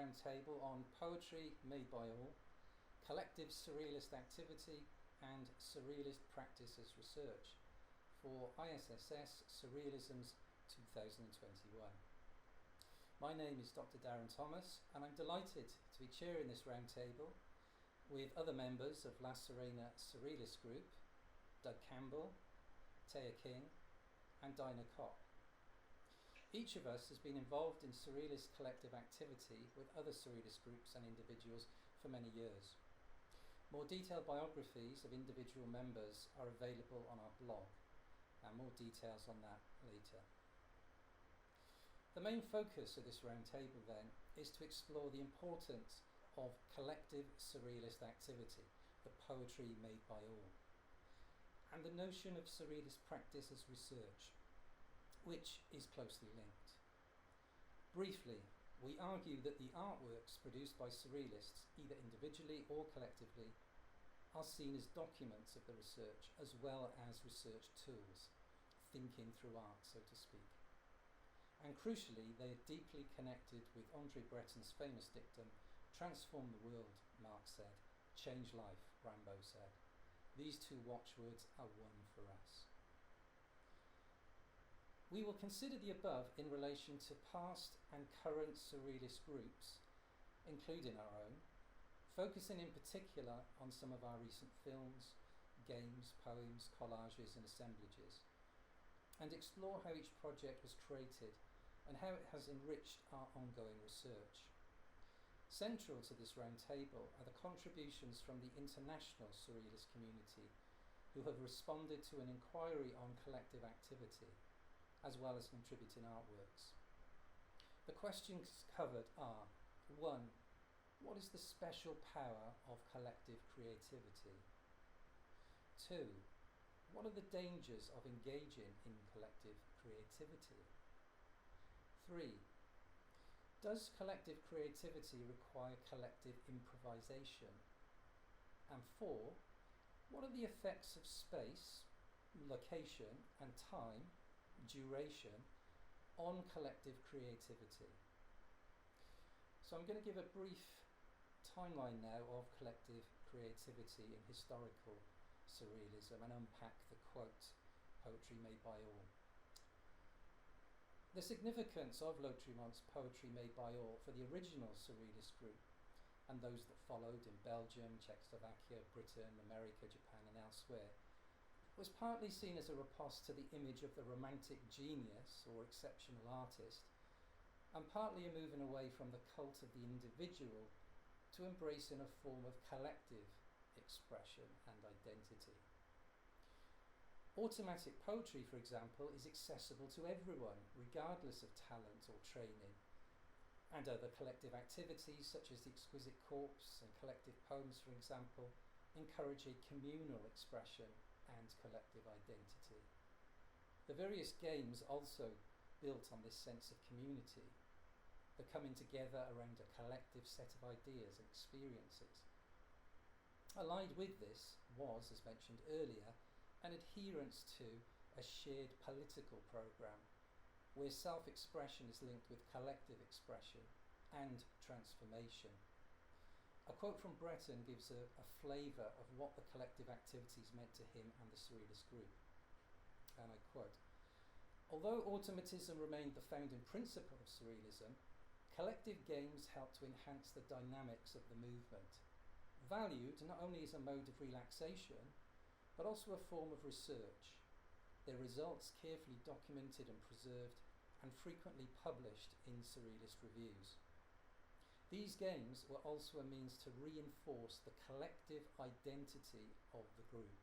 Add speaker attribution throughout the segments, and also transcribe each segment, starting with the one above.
Speaker 1: roundtable on poetry made by all, collective surrealist activity and surrealist practice as research for ISSS Surrealism's 2021. My name is Dr. Darren Thomas, and I'm delighted to be chairing this roundtable with other members of La Sirena Surrealist Group, Doug Campbell, Taya King and Dinah Kopp. Each of us has been involved in surrealist collective activity with other surrealist groups and individuals for many years. More detailed biographies of individual members are available on our blog, and more details on that later. The main focus of this roundtable then is to explore the importance of collective surrealist activity, the poetry made by all, and the notion of surrealist practice as research, which is closely linked. Briefly, we argue that the artworks produced by surrealists, either individually or collectively, are seen as documents of the research as well as research tools, thinking through art, so to speak. And crucially, they are deeply connected with Andre Breton's famous dictum, "Transform the world," Marx said, "change life," Rimbaud said. These two watchwords are one for us. We will consider the above in relation to past and current surrealist groups, including our own, focusing in particular on some of our recent films, games, poems, collages and assemblages, and explore how each project was created and how it has enriched our ongoing research. Central to this roundtable are the contributions from the international surrealist community who have responded to an inquiry on collective activity, as well as contributing artworks. The questions covered are: 1. What is the special power of collective creativity? 2. What are the dangers of engaging in collective creativity? 3. Does collective creativity require collective improvisation? And 4. What are the effects of space, location and time, duration, on collective creativity? So I'm going to give a brief timeline now of collective creativity in historical surrealism and unpack the quote, "poetry made by all." The significance of Lautréamont's "poetry made by all" for the original surrealist group and those that followed in Belgium, Czechoslovakia, Britain, America, Japan and elsewhere was partly seen as a riposte to the image of the romantic genius or exceptional artist, and partly a moving away from the cult of the individual to embracing a form of collective expression and identity. Automatic poetry, for example, is accessible to everyone, regardless of talent or training, and other collective activities, such as the Exquisite Corpse and collective poems, for example, encourage a communal expression and collective identity. The various games also built on this sense of community, the coming together around a collective set of ideas and experiences. Allied with this was, as mentioned earlier, an adherence to a shared political programme, where self-expression is linked with collective expression and transformation. A quote from Breton gives a flavour of what the collective activities meant to him and the surrealist group. And I quote, "Although automatism remained the founding principle of surrealism, collective games helped to enhance the dynamics of the movement, valued not only as a mode of relaxation, but also a form of research, their results carefully documented and preserved and frequently published in surrealist reviews. These games were also a means to reinforce the collective identity of the group."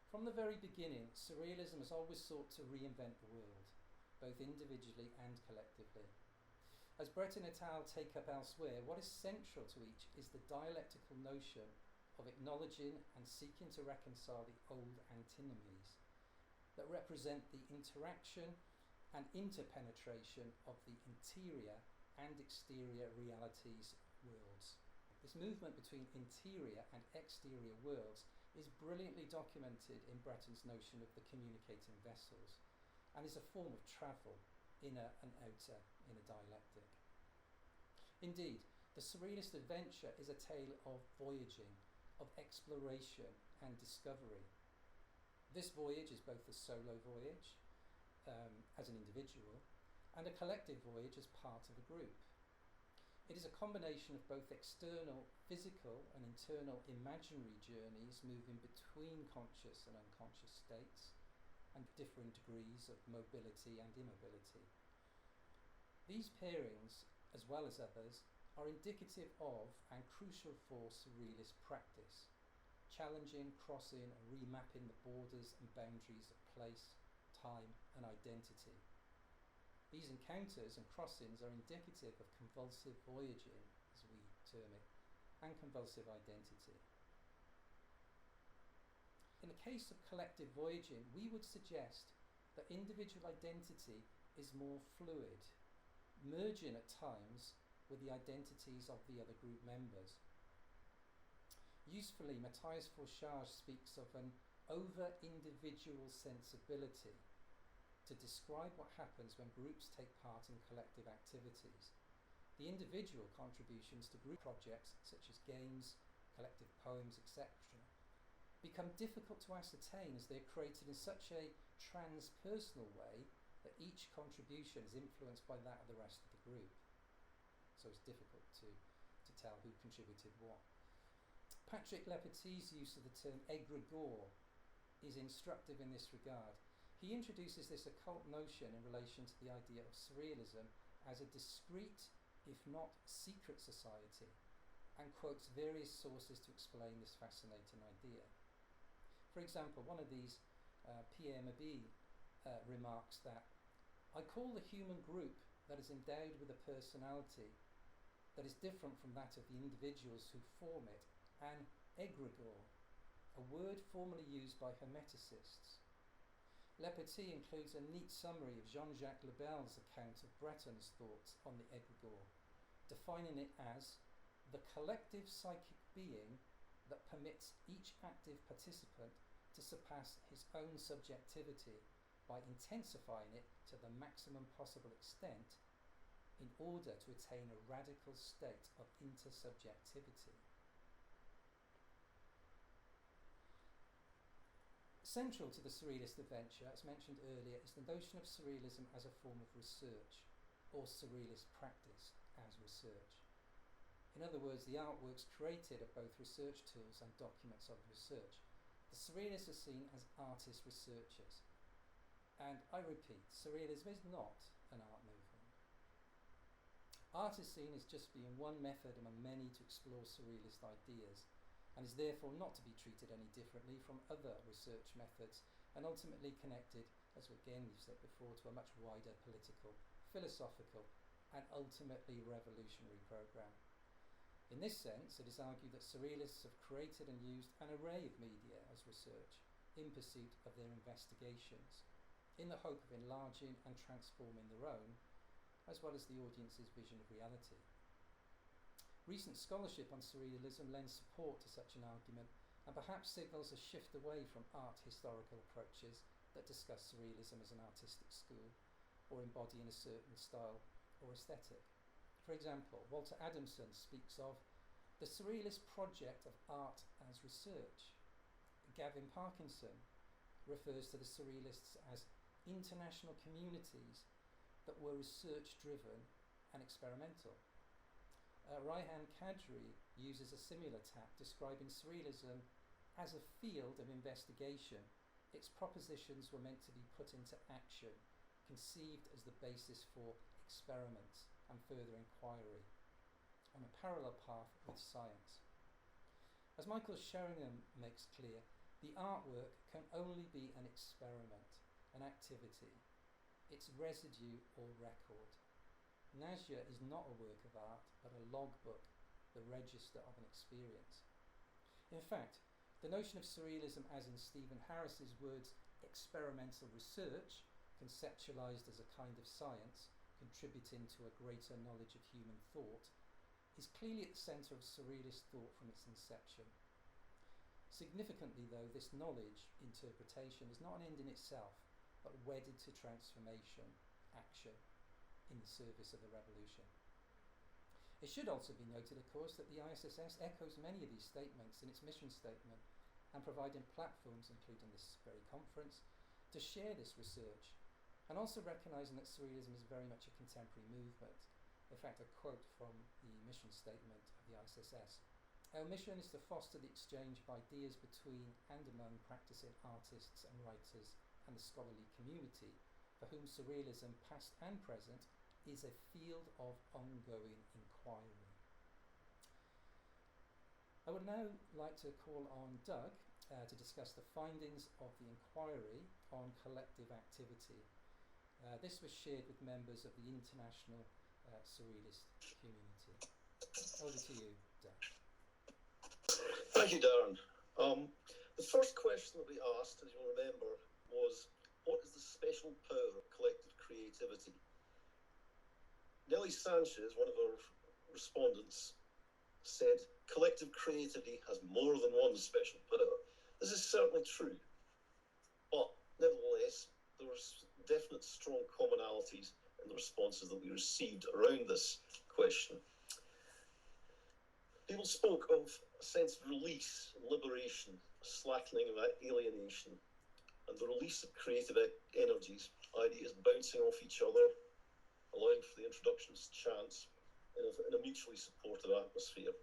Speaker 1: From the very beginning, surrealism has always sought to reinvent the world, both individually and collectively. As Breton et al. Take up elsewhere, what is central to each is the dialectical notion of acknowledging and seeking to reconcile the old antinomies that represent the interaction and interpenetration of the interior and exterior realities worlds. This movement between interior and exterior worlds is brilliantly documented in Breton's notion of the communicating vessels, and is a form of travel, inner and outer in a dialectic. Indeed, the Surrealist Adventure is a tale of voyaging, of exploration and discovery. This voyage is both a solo voyage as an individual and a collective voyage as part of a group. It is a combination of both external, physical and internal imaginary journeys moving between conscious and unconscious states and differing degrees of mobility and immobility. These pairings, as well as others, are indicative of and crucial for Surrealist practice, challenging, crossing and remapping the borders and boundaries of place, time and identity. These encounters and crossings are indicative of convulsive voyaging, as we term it, and convulsive identity. In the case of collective voyaging, we would suggest that individual identity is more fluid, merging at times with the identities of the other group members. Usefully, Matthias Forchage speaks of an over-individual sensibility to describe what happens when groups take part in collective activities. The individual contributions to group projects, such as games, collective poems, etc., become difficult to ascertain as they're created in such a transpersonal way that each contribution is influenced by that of the rest of the group. So it's difficult to tell who contributed what. Patrick Lepetit's use of the term egregore is instructive in this regard. He introduces this occult notion in relation to the idea of surrealism as a discrete, if not secret society, and quotes various sources to explain this fascinating idea. For example, one of these, Pierre Mabille, remarks that, "I call the human group that is endowed with a personality that is different from that of the individuals who form it an egregore, a word formerly used by hermeticists." Lepetit includes a neat summary of Jean-Jacques Lebel's account of Breton's thoughts on the egregore, defining it as the collective psychic being that permits each active participant to surpass his own subjectivity by intensifying it to the maximum possible extent in order to attain a radical state of intersubjectivity. Central to the Surrealist Adventure, as mentioned earlier, is the notion of surrealism as a form of research, or Surrealist practice as research. In other words, the artworks created are both research tools and documents of research. The Surrealists are seen as artist researchers. And I repeat, Surrealism is not an art movement. Art is seen as just being one method among many to explore Surrealist ideas, and is therefore not to be treated any differently from other research methods, and ultimately connected, as again we've said before, to a much wider political, philosophical, and ultimately revolutionary programme. In this sense, it is argued that Surrealists have created and used an array of media as research in pursuit of their investigations, in the hope of enlarging and transforming their own, as well as the audience's vision of reality. Recent scholarship on surrealism lends support to such an argument and perhaps signals a shift away from art historical approaches that discuss surrealism as an artistic school or embodying a certain style or aesthetic. For example, Walter Adamson speaks of the surrealist project of art as research. Gavin Parkinson refers to the surrealists as international communities that were research-driven and experimental. Raihan Kadri uses a similar tack, describing surrealism as a field of investigation. Its propositions were meant to be put into action, conceived as the basis for experiments and further inquiry, on a parallel path with science. As Michael Sheringham makes clear, the artwork can only be an experiment, an activity, its residue or record. Nazia is not a work of art, but a logbook, the register of an experience. In fact, the notion of surrealism, as in Stephen Harris's words, experimental research, conceptualized as a kind of science, contributing to a greater knowledge of human thought, is clearly at the centre of surrealist thought from its inception. Significantly, though, this knowledge, interpretation, is not an end in itself, but wedded to transformation, action, in the service of the revolution. It should also be noted, of course, that the ISSS echoes many of these statements in its mission statement and providing platforms, including this very conference, to share this research, and also recognising that Surrealism is very much a contemporary movement. In fact, a quote from the mission statement of the ISSS. Our mission is to foster the exchange of ideas between and among practicing artists and writers and the scholarly community, for whom Surrealism, past and present, is a field of ongoing inquiry. I would now like to call on Doug to discuss the findings of the inquiry on collective activity. This was shared with members of the international Surrealist community. Over to you, Doug.
Speaker 2: Thank you, Darren. The first question that we asked, as you'll remember, was, what is the special power of collective creativity? Nelly Sanchez, one of our respondents, said, collective creativity has more than one special power. This is certainly true, but nevertheless, there were definite strong commonalities in the responses that we received around this question. People spoke of a sense of release, liberation, slackening of alienation, and the release of creative energies, ideas bouncing off each other, allowing for the introduction of chance in a mutually supportive atmosphere.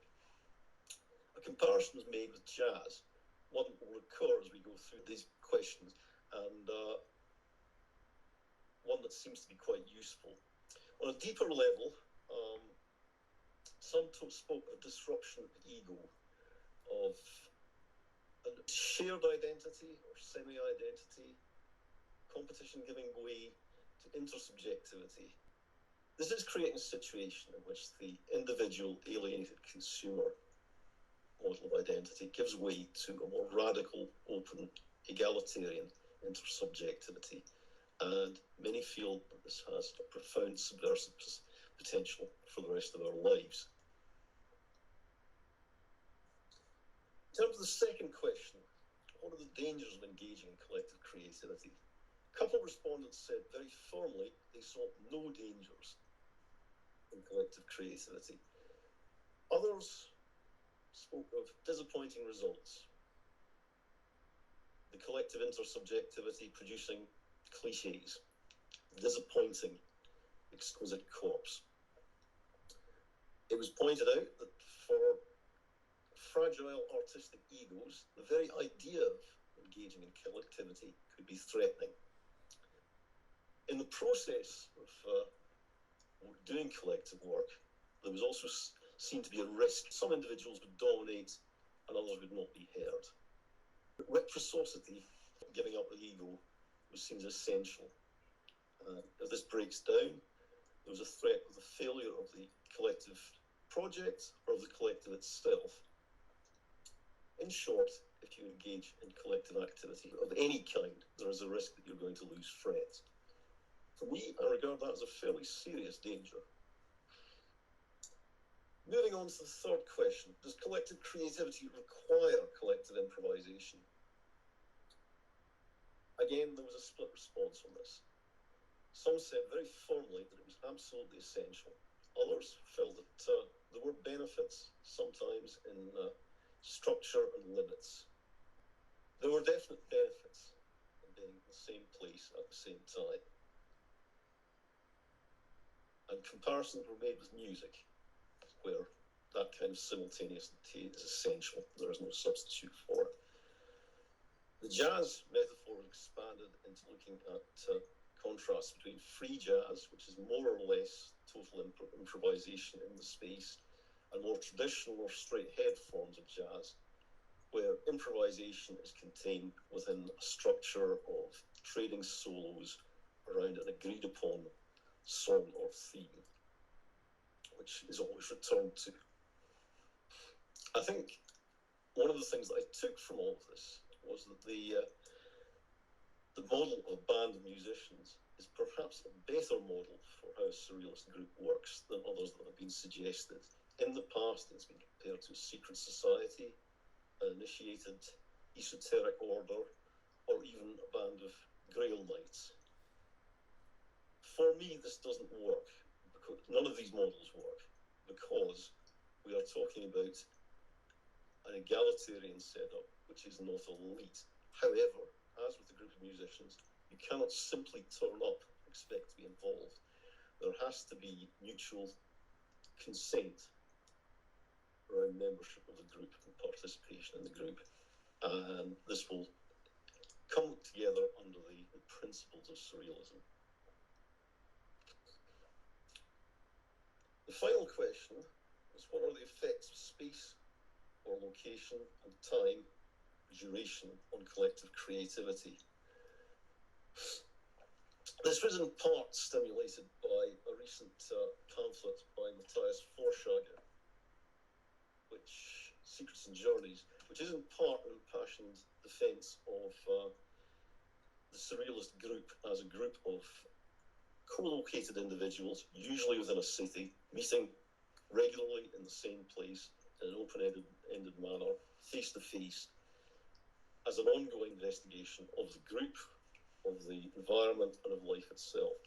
Speaker 2: A comparison was made with jazz, one that will recur as we go through these questions, and one that seems to be quite useful. On a deeper level, some spoke of disruption of the ego, of a shared identity or semi-identity, competition giving way to intersubjectivity. This is creating a situation in which the individual alienated consumer model of identity gives way to a more radical, open, egalitarian intersubjectivity. And many feel that this has a profound subversive potential for the rest of our lives. In terms of the second question, what are the dangers of engaging in collective creativity? A couple of respondents said very firmly they saw no dangers in collective creativity. Others spoke of disappointing results. The collective intersubjectivity producing cliches, disappointing, exquisite corpse. It was pointed out that for fragile artistic egos, the very idea of engaging in collectivity could be threatening. In the process of doing collective work, there was also seen to be a risk. Some individuals would dominate and others would not be heard. Reciprocity, giving up the ego, was seen as essential. If this breaks down, there was a threat of the failure of the collective project or of the collective itself. In short, if you engage in collective activity of any kind, there is a risk that you're going to lose friends. For me, I regard that as a fairly serious danger. Moving on to the third question, does collective creativity require collective improvisation? Again, there was a split response on this. Some said very firmly that it was absolutely essential. Others felt that there were benefits, sometimes in structure and limits. There were definite benefits in being in the same place at the same time. And comparisons were made with music, where that kind of simultaneity is essential. There is no substitute for it. The jazz metaphor expanded into looking at contrasts between free jazz, which is more or less total improvisation in the space, and more traditional or straight-ahead forms of jazz, where improvisation is contained within a structure of trading solos around an agreed-upon song or theme, which is always returned to. I think one of the things that I took from all of this was that the model of band of musicians is perhaps a better model for how a surrealist group works than others that have been suggested. In the past, it's been compared to a secret society, an initiated esoteric order, or even a band of Grail Knights. For me, this doesn't work, because none of these models work, because we are talking about an egalitarian setup, which is not elite. However, as with a group of musicians, you cannot simply turn up and expect to be involved. There has to be mutual consent around membership of the group and participation in the group. And this will come together under the principles of surrealism. The final question is, what are the effects of space or location and time, duration on collective creativity? This was in part stimulated by a recent pamphlet by Matthias Forshager, which Secrets and Journeys, which is in part an impassioned defence of the surrealist group as a group of co-located individuals, usually within a city, meeting regularly in the same place in an open-ended manner, face-to-face, as an ongoing investigation of the group, of the environment, and of life itself.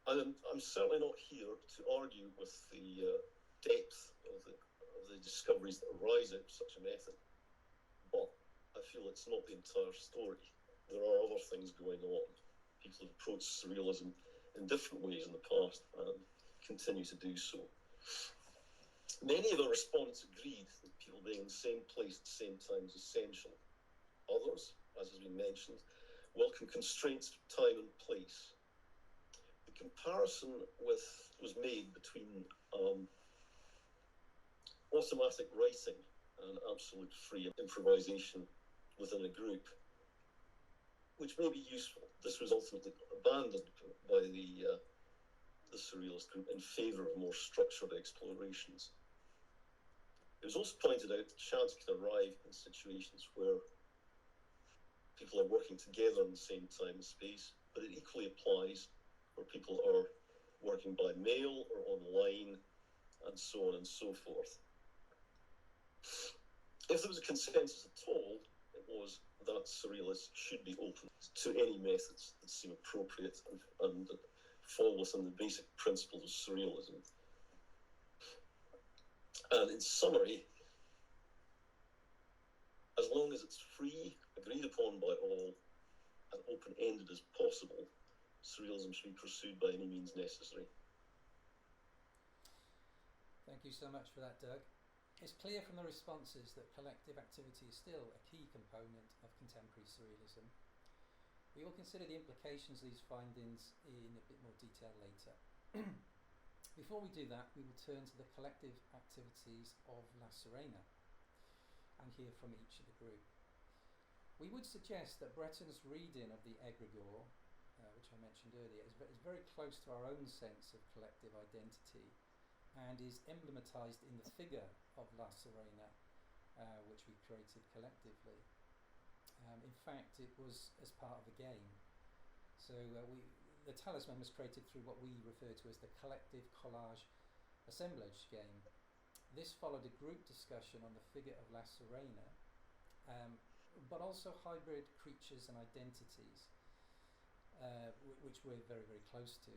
Speaker 2: And I'm certainly not here to argue with the depth of the discoveries that arise out of such a method, but I feel it's not the entire story. There are other things going on. People have approached surrealism in different ways in the past and continue to do so. Many of the respondents agreed that people being in the same place at the same time is essential. Others, as has been mentioned, welcome constraints of time and place. The comparison was made between automatic writing and absolute free improvisation within a group, which may be useful. This was ultimately abandoned by the surrealist group in favour of more structured explorations. It was also pointed out that chance can arrive in situations where people are working together in the same time and space, but it equally applies where people are working by mail or online, and so on and so forth. If there was a consensus at all, it was that surrealists should be open to any methods that seem appropriate and that fall within the basic principles of surrealism. And in summary, as long as it's free, agreed upon by all, and open-ended as possible, surrealism should be pursued by any means necessary.
Speaker 1: Thank you so much for that, Doug. It's clear from the responses that collective activity is still a key component of contemporary surrealism. We will consider the implications of these findings in a bit more detail later. Before we do that, we will turn to the collective activities of La Sirena and hear from each of the group. We would suggest that Breton's reading of the egregore, which I mentioned earlier, is very close to our own sense of collective identity and is emblematized in the figure of La Sirena, which we created collectively. In fact, it was as part of a game. So the talisman was created through what we refer to as the collective collage assemblage game. This followed a group discussion on the figure of La Sirena, but also hybrid creatures and identities, which we're very, very close to.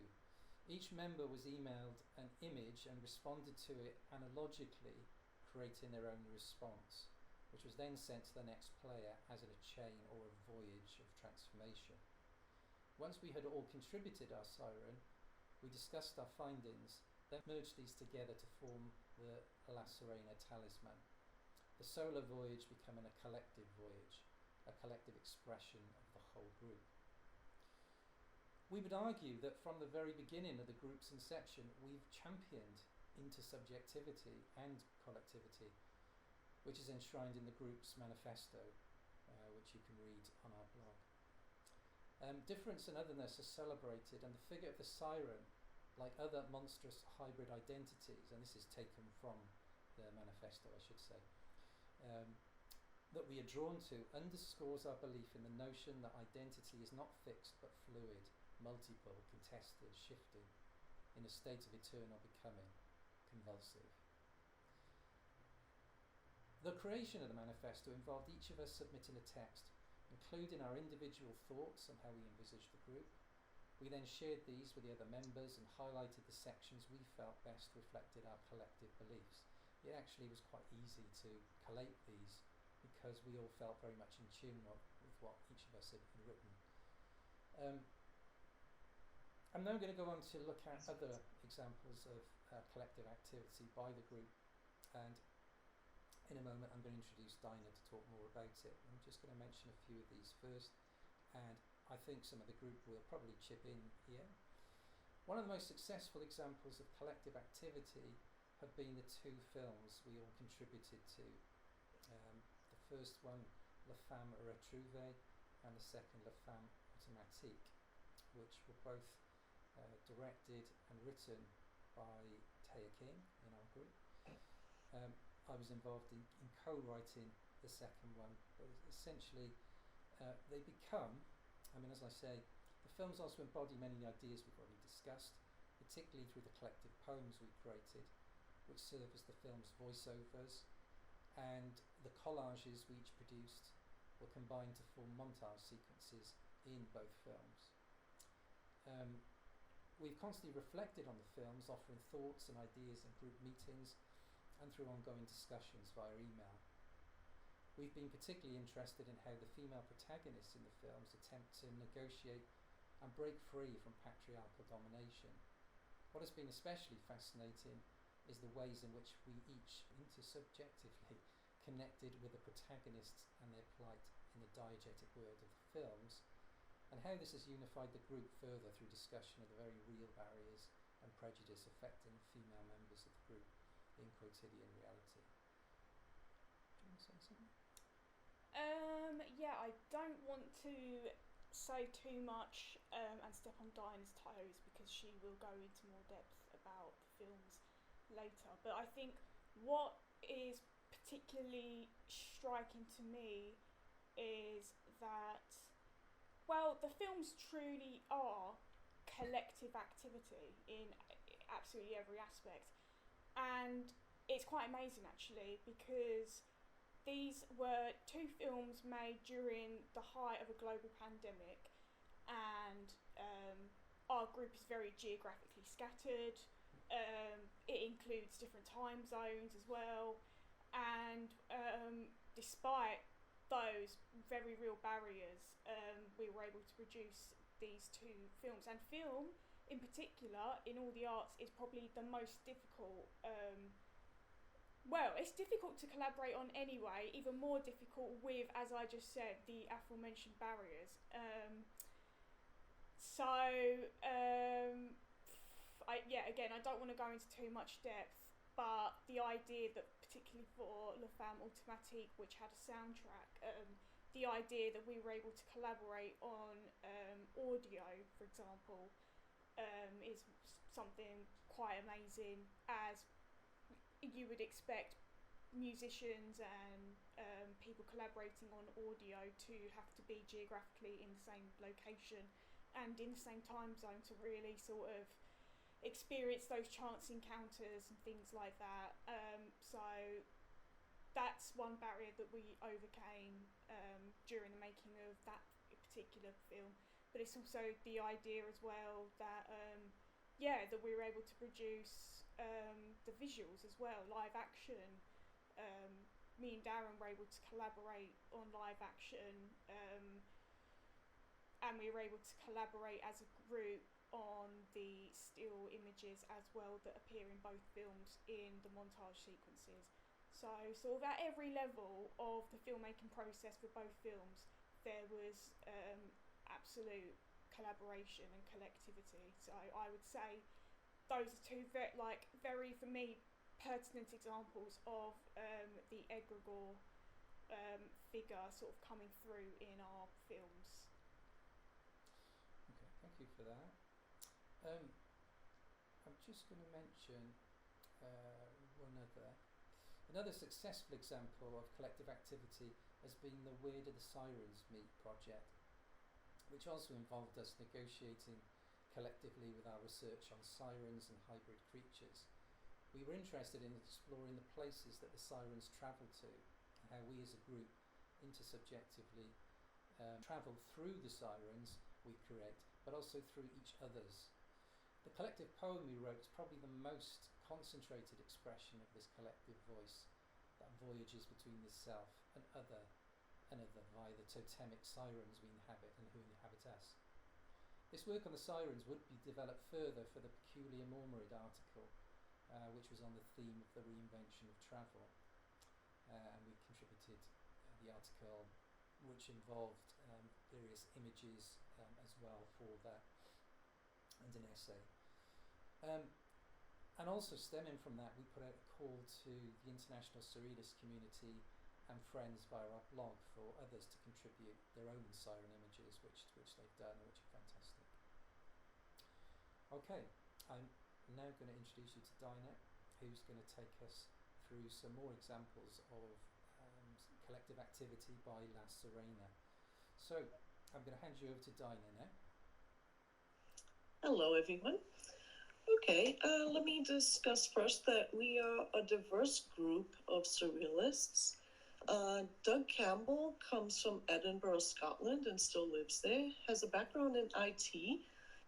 Speaker 1: Each member was emailed an image and responded to it analogically, creating their own response, which was then sent to the next player as in a chain or a voyage of transformation. Once we had all contributed our siren, we discussed our findings, then merged these together to form the La Sirena talisman. The solo voyage becoming a collective voyage, a collective expression of the whole group. We would argue that from the very beginning of the group's inception, we've championed intersubjectivity and collectivity, which is enshrined in the group's manifesto, which you can read on our blog. Difference and otherness are celebrated, and the figure of the siren, like other monstrous hybrid identities, and this is taken from the manifesto, I should say, that we are drawn to, underscores our belief in the notion that identity is not fixed but fluid, multiple, contested, shifting, in a state of eternal becoming, convulsive. The creation of the manifesto involved each of us submitting a text, including our individual thoughts on how we envisaged the group. We then shared these with the other members and highlighted the sections we felt best reflected our collective beliefs. It actually was quite easy to collate these because we all felt very much in tune with what each of us had written. I'm now going to go on to look at other examples of collective activity by the group, and in a moment I'm going to introduce Dinah to talk more about it. I'm just going to mention a few of these first, and I think some of the group will probably chip in here. One of the most successful examples of collective activity have been the two films we all contributed to. The first one, La Femme Retrouve, and the second, La Femme Automatique, which were both directed and written by Taya King in our group. I was involved in co-writing the second one, but essentially they become, as I say, the films also embody many ideas we've already discussed, particularly through the collective poems we created, which serve as the film's voiceovers, and the collages we each produced were combined to form montage sequences in both films. We've constantly reflected on the films, offering thoughts and ideas in group meetings and through ongoing discussions via email. We've been particularly interested in how the female protagonists in the films attempt to negotiate and break free from patriarchal domination. What has been especially fascinating is the ways in which we each intersubjectively connected with the protagonists and their plight in the diegetic world of the films, and how this has unified the group further through discussion of the very real barriers and prejudice affecting female members of the group in quotidian reality. Do you want to say something?
Speaker 3: Yeah, I don't want to say too much and step on Dinah's toes because she will go into more depth about the films later. But I think what is particularly striking to me is that, well, the films truly are collective activity in absolutely every aspect. And it's quite amazing actually, because these were two films made during the height of a global pandemic, and our group is very geographically scattered. It includes different time zones as well, and despite those very real barriers, we were able to produce these two films. And film in particular in all the arts is probably the most difficult. Well, it's difficult to collaborate on anyway, even more difficult with, as I just said, the aforementioned barriers. Again, I don't want to go into too much depth, but the idea that, particularly for La Femme Automatique, which had a soundtrack, the idea that we were able to collaborate on audio, for example, is something quite amazing, as you would expect musicians and people collaborating on audio to have to be geographically in the same location and in the same time zone to really sort of experience those chance encounters and things like that. So that's one barrier that we overcame during the making of that particular film. But it's also the idea as well that that we were able to produce the visuals as well, live action. Me and Darren were able to collaborate on live action, and we were able to collaborate as a group on the still images as well that appear in both films in the montage sequences. So sort of at every level of the filmmaking process for both films, there was absolute collaboration and collectivity. So I would say those are two very for me pertinent examples of the egregore figure sort of coming through in our films.
Speaker 1: Okay, thank you for that. I'm just going to mention another successful example of collective activity has been the Where Do the Sirens Meet project, which also involved us negotiating collectively with our research on sirens and hybrid creatures. We were interested in exploring the places that the sirens travel to and how we as a group intersubjectively travel through the sirens we create but also through each other's. The collective poem we wrote is probably the most concentrated expression of this collective voice that voyages between the self and other via the totemic sirens we inhabit and who inhabit us. This work on the sirens would be developed further for the Peculiar Mormorid article, which was on the theme of the reinvention of travel, and we contributed the article, which involved various images as well for that, and an essay. And also stemming from that, we put out a call to the international surrealist community and friends via our blog for others to contribute their own siren images, which they've done, which are fantastic. Okay, I'm now going to introduce you to Dinah, who's going to take us through some more examples of collective activity by La Sirena. So I'm going to hand you over to Dinah now.
Speaker 4: Hello, everyone. Okay, let me discuss first that we are a diverse group of surrealists. Doug Campbell comes from Edinburgh, Scotland, and still lives there, has a background in IT,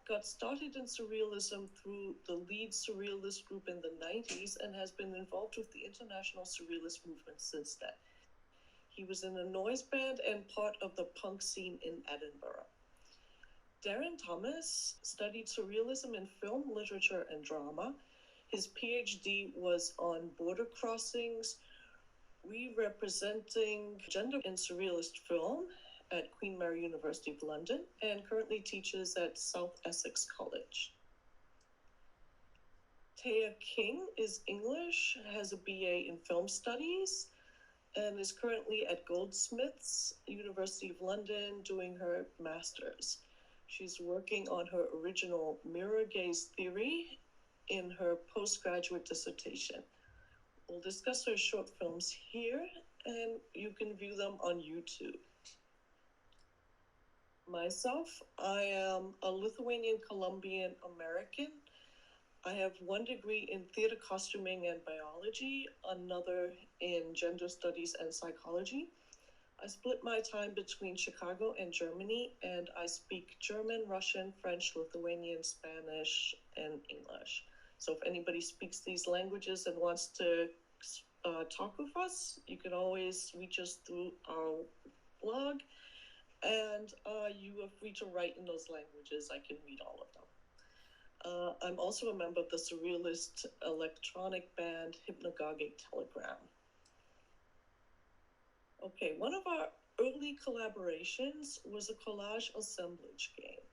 Speaker 4: got started in surrealism through the Lead Surrealist group in the 90s, and has been involved with the international surrealist movement since then. He was in a noise band and part of the punk scene in Edinburgh. Darren Thomas studied surrealism in film, literature, and drama. His PhD was on border crossings, re-representing gender in surrealist film at Queen Mary University of London, and currently teaches at South Essex College. Taya King is English, has a BA in film studies, and is currently at Goldsmiths, University of London, doing her master's. She's working on her original mirror gaze theory in her postgraduate dissertation. We'll discuss her short films here, and you can view them on YouTube. Myself, I am a Lithuanian Colombian American. I have one degree in theater costuming and biology, another in gender studies and psychology. I split my time between Chicago and Germany, and I speak German, Russian, French, Lithuanian, Spanish, and English. So if anybody speaks these languages and wants to talk with us, you can always reach us through our blog, and you are free to write in those languages. I can read all of them. I'm also a member of the surrealist electronic band Hypnagogic Telegram. Okay, one of our early collaborations was a collage assemblage game.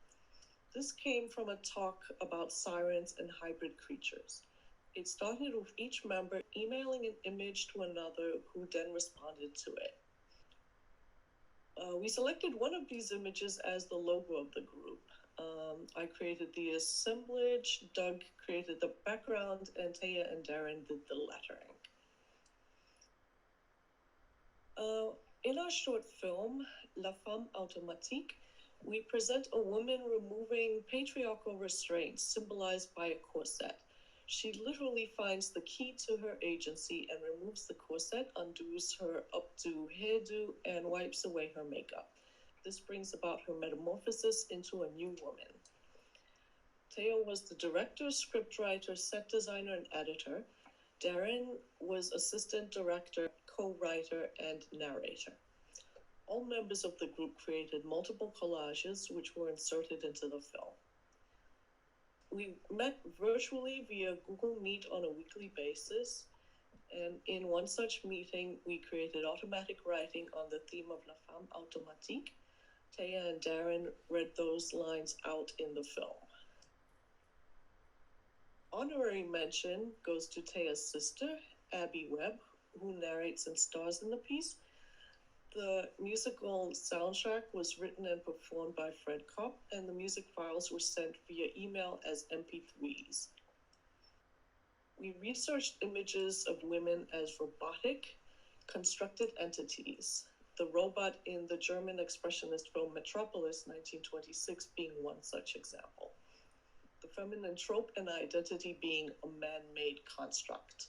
Speaker 4: This came from a talk about sirens and hybrid creatures. It started with each member emailing an image to another who then responded to it. We selected one of these images as the logo of the group. I created the assemblage, Doug created the background, and Taya and Darren did the lettering. In our short film, La Femme Automatique, we present a woman removing patriarchal restraints symbolized by a corset. She literally finds the key to her agency and removes the corset, undoes her updo hairdo, and wipes away her makeup. This brings about her metamorphosis into a new woman. Teo was the director, scriptwriter, set designer, and editor. Darren was assistant director, co-writer, and narrator. All members of the group created multiple collages which were inserted into the film. We met virtually via Google Meet on a weekly basis, and in one such meeting, we created automatic writing on the theme of La Femme Automatique. Taya and Darren read those lines out in the film. Honorary mention goes to Taya's sister, Abby Webb, who narrates and stars in the piece. The musical soundtrack was written and performed by Fred Kopp, and the music files were sent via email as MP3s. We researched images of women as robotic, constructed entities, the robot in the German expressionist film Metropolis, 1926, being one such example. The feminine trope and identity being a man-made construct.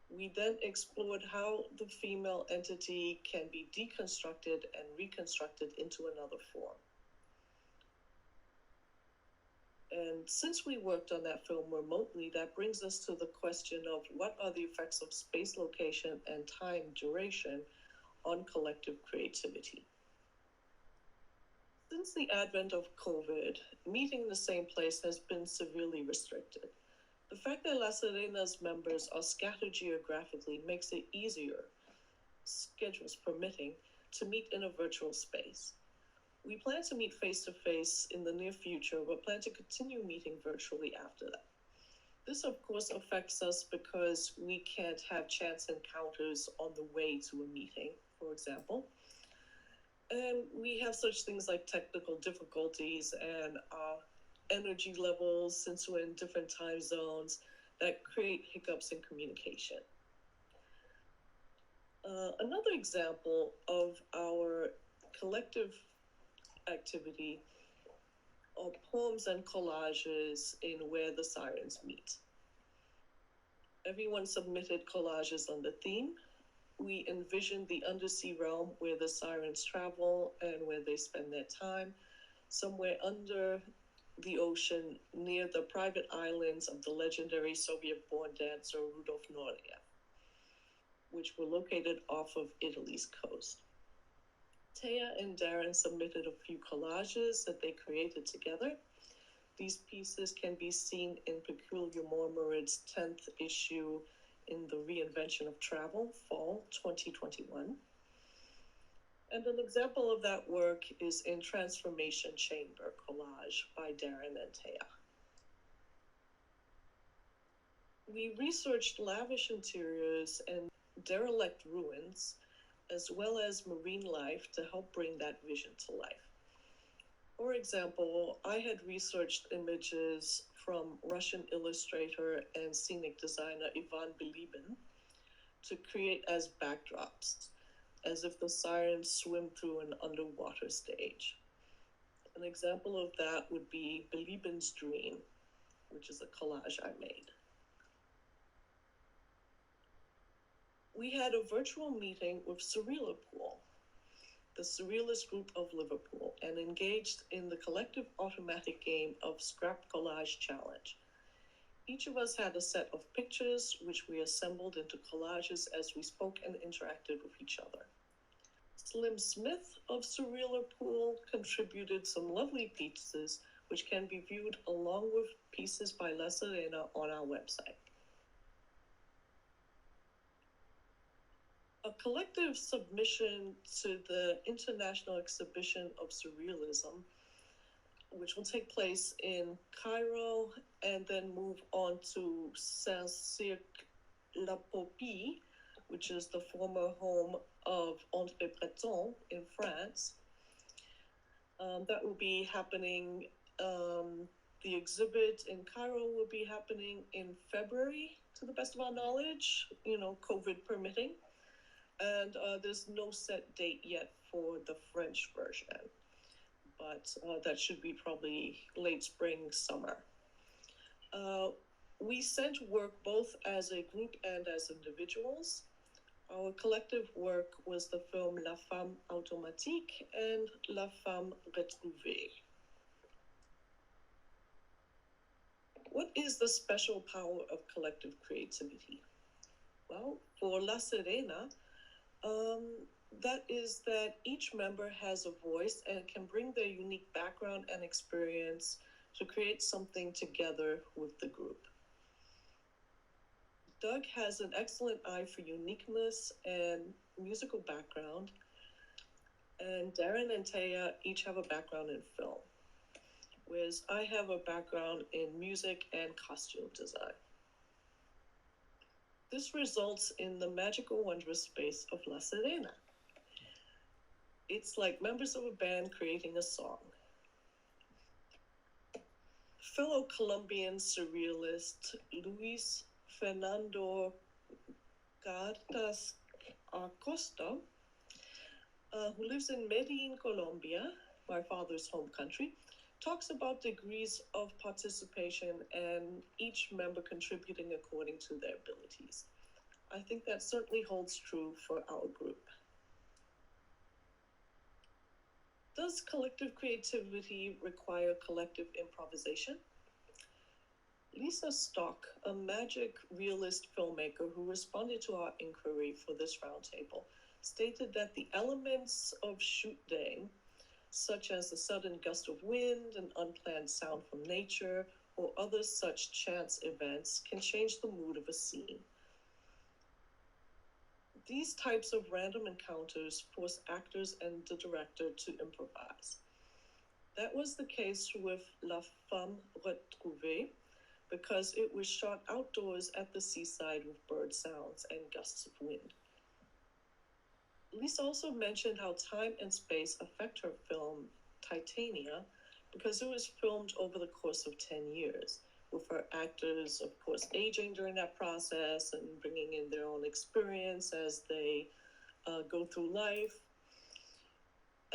Speaker 4: We then explored how the female entity can be deconstructed and reconstructed into another form. And since we worked on that film remotely, that brings us to the question of what are the effects of space, location, and time duration on collective creativity. Since the advent of COVID, meeting in the same place has been severely restricted. The fact that La Sirena's members are scattered geographically makes it easier, schedules permitting, to meet in a virtual space. We plan to meet face-to-face in the near future, but plan to continue meeting virtually after that. This, of course, affects us because we can't have chance encounters on the way to a meeting, for example. And we have such things like technical difficulties and energy levels, since we're in different time zones, that create hiccups in communication. Another example of our collective activity are poems and collages in Where the Sirens Meet. Everyone submitted collages on the theme. We envisioned the undersea realm where the sirens travel and where they spend their time, somewhere under the ocean near the private islands of the legendary Soviet-born dancer Rudolf Nureyev, which were located off of Italy's coast. Taya and Darren submitted a few collages that they created together. These pieces can be seen in Peculiar Mormored's 10th issue in the Reinvention of Travel, Fall 2021. And an example of that work is in Transformation Chamber collage by Darren and Taya. We researched lavish interiors and derelict ruins, as well as marine life, to help bring that vision to life. For example, I had researched images from Russian illustrator and scenic designer Ivan Bilibin to create as backdrops, as if the sirens swim through an underwater stage. An example of that would be Bilibin's Dream, which is a collage I made. We had a virtual meeting with Surrealist, the Surrealist group of Liverpool, and engaged in the collective automatic game of Scrap Collage Challenge. Each of us had a set of pictures, which we assembled into collages as we spoke and interacted with each other. Slim Smith of Surrealist contributed some lovely pieces, which can be viewed along with pieces by La Sirena on our website. A collective submission to the International Exhibition of Surrealism, which will take place in Cairo and then move on to Saint-Cirque-la-Popie, which is the former home of André Breton in France. That will be happening, the exhibit in Cairo will be happening in February, to the best of our knowledge, COVID permitting. And there's no set date yet for the French version, but that should be probably late spring, summer. We sent work both as a group and as individuals. Our collective work was the film La Femme Automatique and La Femme Retrouvée. What is the special power of collective creativity? Well, for La Sirena, that is that each member has a voice and can bring their unique background and experience to create something together with the group. Doug has an excellent eye for uniqueness and musical background, and Darren and Taya each have a background in film, whereas I have a background in music and costume design. This results in the magical, wondrous space of La Sirena. It's like members of a band creating a song. Fellow Colombian surrealist Luis Fernando Cartas Acosta, who lives in Medellin, Colombia, my father's home country, talks about degrees of participation and each member contributing according to their abilities. I think that certainly holds true for our group. Does collective creativity require collective improvisation? Lisa Stock, a magic realist filmmaker who responded to our inquiry for this roundtable, stated that the elements of shoot day, such as a sudden gust of wind, an unplanned sound from nature, or other such chance events, can change the mood of a scene. These types of random encounters force actors and the director to improvise. That was the case with La Femme Retrouvée, because it was shot outdoors at the seaside with bird sounds and gusts of wind. Lisa also mentioned how time and space affect her film Titania, because it was filmed over the course of 10 years, with her actors, of course, aging during that process and bringing in their own experience as they go through life.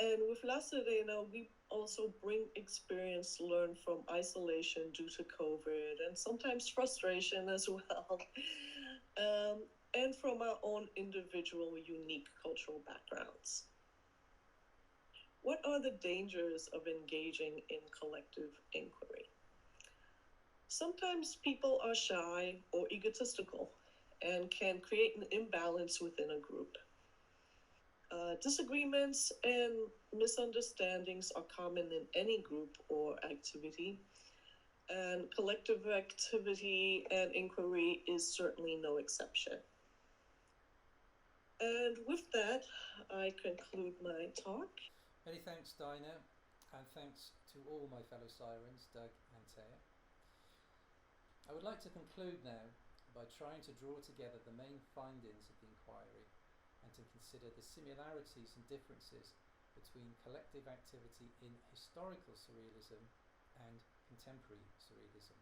Speaker 4: And with La Sirena, we also bring experience learned from isolation due to COVID and sometimes frustration as well, and from our own individual unique cultural backgrounds. What are the dangers of engaging in collective inquiry? Sometimes people are shy or egotistical and can create an imbalance within a group. Disagreements and misunderstandings are common in any group or activity, and collective activity and inquiry is certainly no exception. And with that, I conclude my talk.
Speaker 1: Many thanks, Dinah, and thanks to all my fellow Sirens, Doug and Taya. I would like to conclude now by trying to draw together the main findings of the inquiry and to consider the similarities and differences between collective activity in historical surrealism and contemporary surrealism.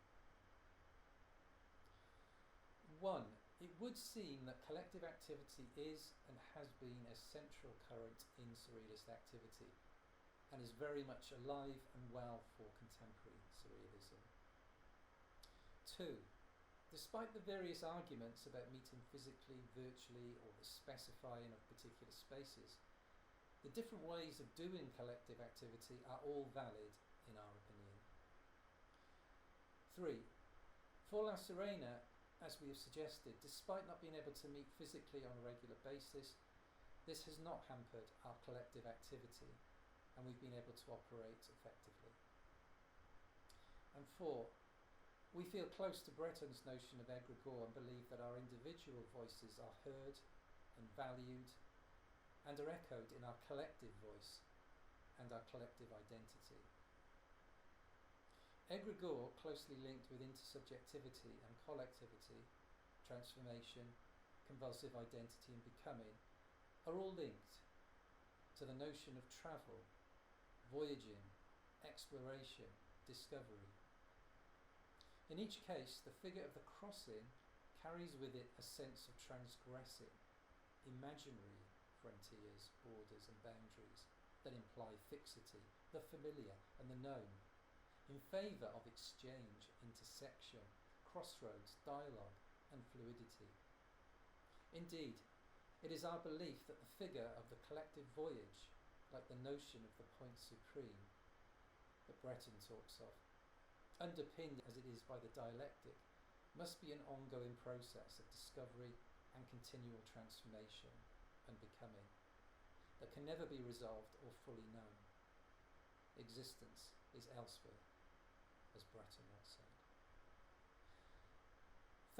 Speaker 1: 1. It would seem that collective activity is and has been a central current in surrealist activity and is very much alive and well for contemporary surrealism. 2. Despite the various arguments about meeting physically, virtually, or the specifying of particular spaces, the different ways of doing collective activity are all valid in our opinion. 3. For La Sirena, as we have suggested, despite not being able to meet physically on a regular basis, this has not hampered our collective activity and we've been able to operate effectively. And 4. We feel close to Breton's notion of egregore and believe that our individual voices are heard and valued and are echoed in our collective voice and our collective identity. Egregore, closely linked with intersubjectivity and collectivity, transformation, convulsive identity and becoming, are all linked to the notion of travel, voyaging, exploration, discovery. In each case, the figure of the crossing carries with it a sense of transgressing imaginary frontiers, borders and boundaries that imply fixity, the familiar and the known, in favour of exchange, intersection, crossroads, dialogue and fluidity. Indeed, it is our belief that the figure of the collective voyage, like the notion of the point supreme that Breton talks of, underpinned as it is by the dialectic, must be an ongoing process of discovery and continual transformation and becoming that can never be resolved or fully known. Existence is elsewhere, as Breton once said.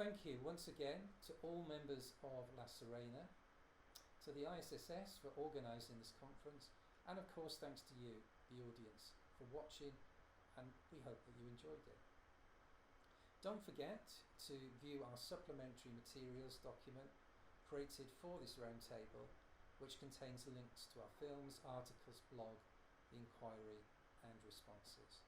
Speaker 1: Thank you once again to all members of La Sirena, to the ISSS for organising this conference, and of course thanks to you, the audience, for watching, and we hope that you enjoyed it. Don't forget to view our supplementary materials document created for this roundtable, which contains links to our films, articles, blog, the inquiry and responses.